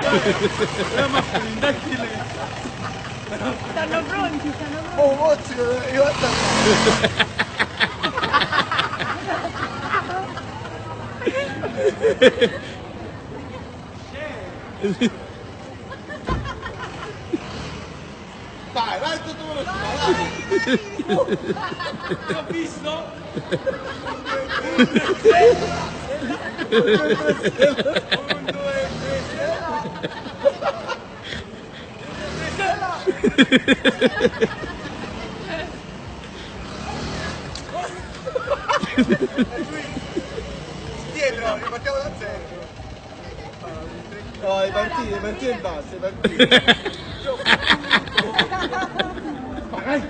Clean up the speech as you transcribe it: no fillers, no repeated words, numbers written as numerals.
Ma dai, stanno pronti, stanno pronti. oh, mozzica, io vai, vai tutto lo vai. Ho visto? Un, due, dietro, ripartiamo da zero. No, è partito in basso, è partito. Vai.